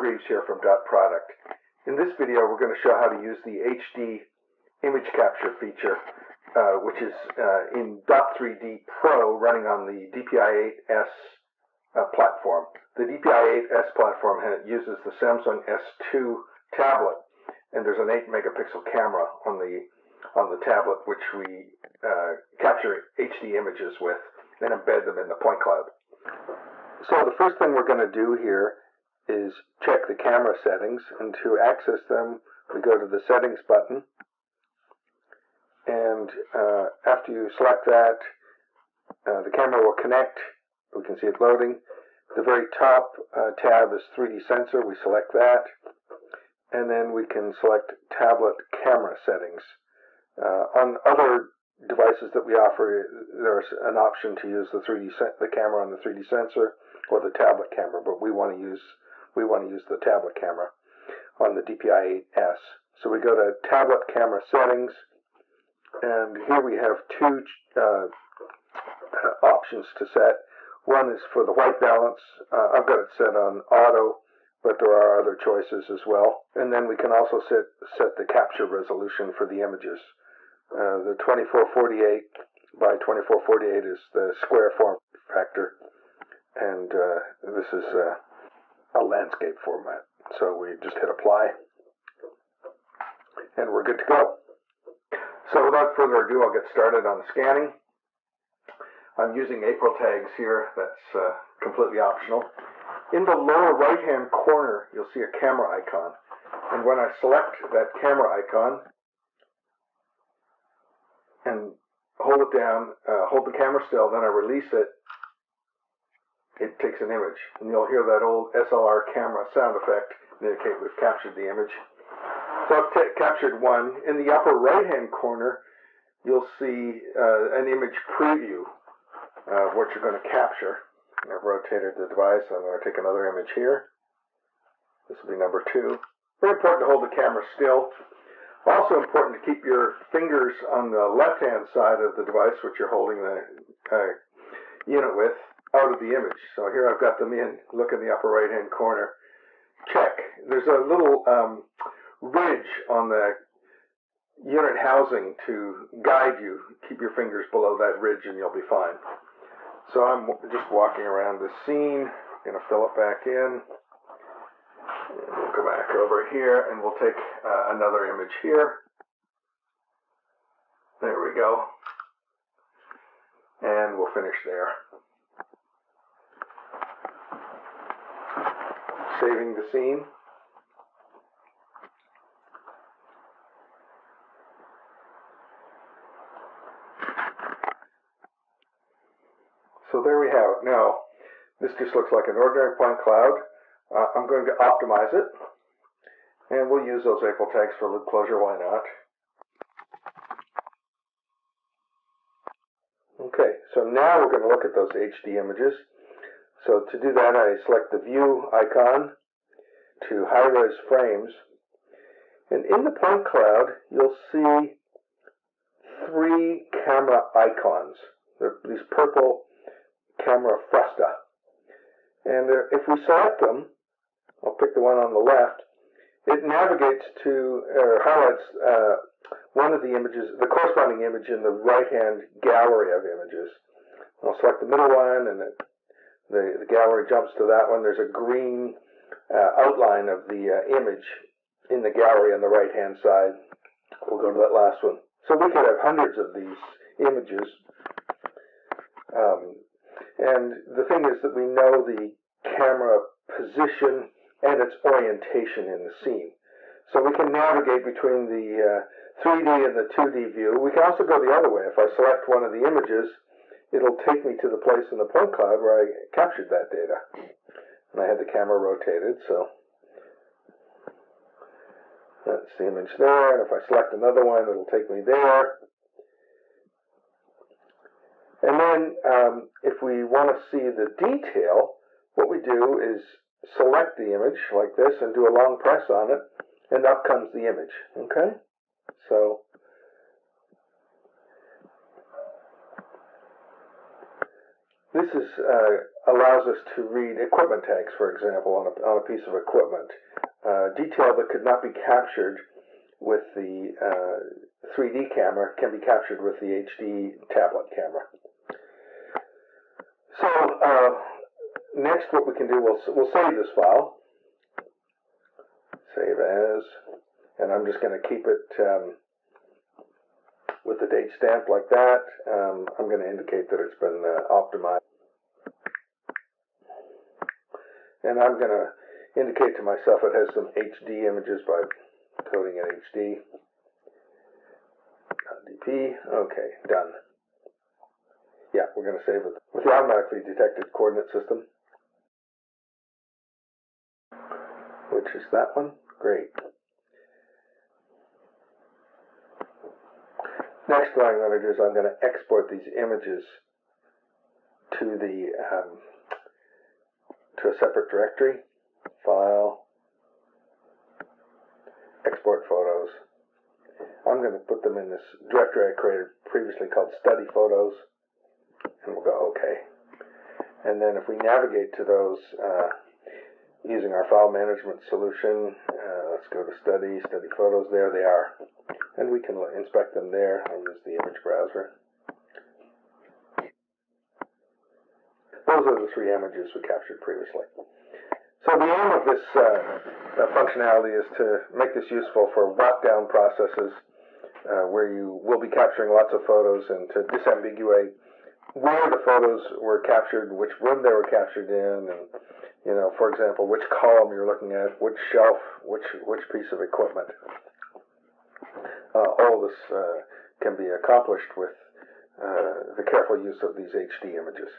Greaves here from DotProduct. In this video, we're going to show how to use the HD image capture feature, which is in Dot3D Pro running on the DPI-8S platform. The DPI-8S platform uses the Samsung S2 tablet, and there's an 8 megapixel camera on the tablet, which we capture HD images with and embed them in the point cloud. So the first thing we're going to do here is check the camera settings, and to access them we go to the settings button, and after you select that, the camera will connect. We can see it loading. The very top tab is 3D sensor. We select that, and then we can select tablet camera settings. On other devices that we offer, there's an option to use the camera on the 3D sensor or the tablet camera, but we want to use the tablet camera on the DPI-8S. So we go to tablet camera settings, and here we have two options to set. One is for the white balance. I've got it set on auto, but there are other choices as well. And then we can also set the capture resolution for the images. The 2448 by 2448 is the square form factor, and this is a landscape format. So we just hit apply, and we're good to go. So without further ado, I'll get started on the scanning. I'm using April tags here. That's completely optional. In the lower right-hand corner, you'll see a camera icon, and when I select that camera icon and hold it down, hold the camera still, then I release it, it takes an image. And you'll hear that old SLR camera sound effect indicate we've captured the image. So I've captured one. In the upper right-hand corner, you'll see an image preview of what you're going to capture. I've rotated the device. I'm going to take another image here. This will be number 2. Very important to hold the camera still. Also important to keep your fingers on the left-hand side of the device, which you're holding the unit with, out of the image. So here I've got them in. Look in the upper right-hand corner. Check. There's a little ridge on the unit housing to guide you. Keep your fingers below that ridge and you'll be fine. So I'm just walking around the scene. I'm going to fill it back in. And we'll go back over here, and we'll take another image here. There we go. And we'll finish there. Saving the scene. So there we have it. Now, this just looks like an ordinary point cloud. I'm going to optimize it, and we'll use those April tags for lid closure, why not? Okay, so now we're going to look at those HD images. So to do that, I select the view icon to high-res frames, and in the point cloud, you'll see 3 camera icons. They're these purple camera fresta. And if we select them, I'll pick the one on the left, it navigates to, or highlights one of the images, the corresponding image in the right-hand gallery of images. I'll select the middle one, and the gallery jumps to that one. There's a green outline of the image in the gallery on the right-hand side. We'll go to that last one. So we could have hundreds of these images. And the thing is that we know the camera position and its orientation in the scene. So we can navigate between the 3D and the 2D view. We can also go the other way. If I select one of the images, it'll take me to the place in the point cloud where I captured that data. And I had the camera rotated, so that's the image there. And if I select another one, it'll take me there. And then if we want to see the detail, what we do is select the image like this and do a long press on it, and up comes the image. Okay? So this is allows us to read equipment tags, for example, on a piece of equipment. Detail that could not be captured with the 3D camera can be captured with the HD tablet camera. So next what we can do, we'll save this file. Save as, and I'm just going to keep it with the date stamp like that. I'm going to indicate that it's been optimized. And I'm going to indicate to myself it has some HD images by coding it HD. .dp. Okay, done. Yeah, we're going to save it with the automatically detected coordinate system, which is that one. Great. Next, what I'm going to do is I'm going to export these images to the to a separate directory. File, export photos. I'm going to put them in this directory I created previously called Study Photos, and we'll go OK. And then if we navigate to those using our file management solution, let's go to Study Photos. There they are. And we can inspect them there. I'll use the image browser. Those are the 3 images we captured previously. So the aim of this functionality is to make this useful for walk-down processes where you will be capturing lots of photos, and to disambiguate where the photos were captured, which room they were captured in, and, you know, for example, which column you're looking at, which shelf, which piece of equipment. All this can be accomplished with the careful use of these HD images.